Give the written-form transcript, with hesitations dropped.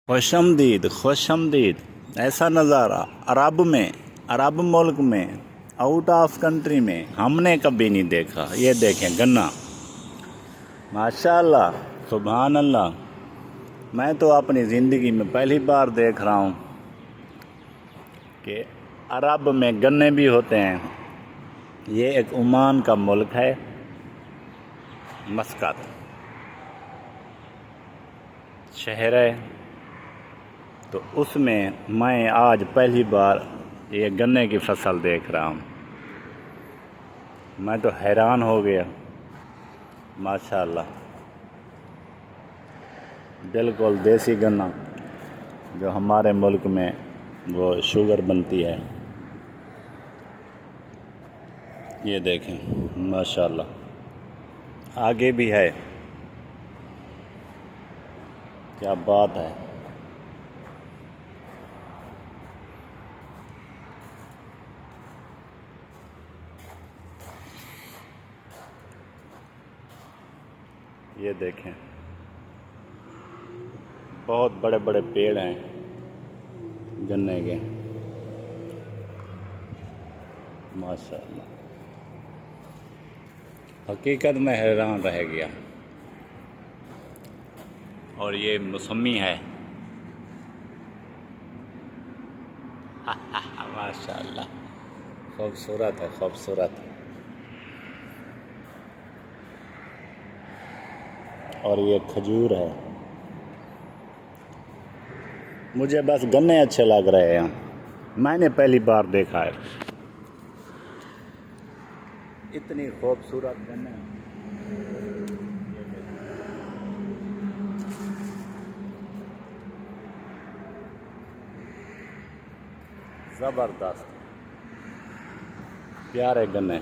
خوش آمدید خوش آمدید. ایسا نظارہ عرب ملک میں، آؤٹ آف کنٹری میں ہم نے کبھی نہیں دیکھا. یہ دیکھیں گنا، ماشاء اللہ سبحان اللہ. میں تو اپنی زندگی میں پہلی بار دیکھ رہا ہوں کہ عرب میں گنے بھی ہوتے ہیں. یہ ایک عمان کا ملک ہے، مسقط شہر ہے. تو اس میں آج پہلی بار یہ گنے کی فصل دیکھ رہا ہوں. میں تو حیران ہو گیا. ماشاء اللہ بالکل دیسی گنا جو ہمارے ملک میں وہ شوگر بنتی ہے. یہ دیکھیں ماشاء اللہ آگے بھی ہے. کیا بات ہے. یہ دیکھیں بہت بڑے بڑے پیڑ ہیں گنے کے. ماشاء اللہ حقیقت میں حیران رہ گیا. اور یہ موسمی ہے. ماشاء اللہ خوبصورت ہے خوبصورت. اور یہ کھجور ہے. مجھے بس گنے اچھے لگ رہے ہیں. میں نے پہلی بار دیکھا ہے اتنی خوبصورت گنے. زبردست پیارے گنے.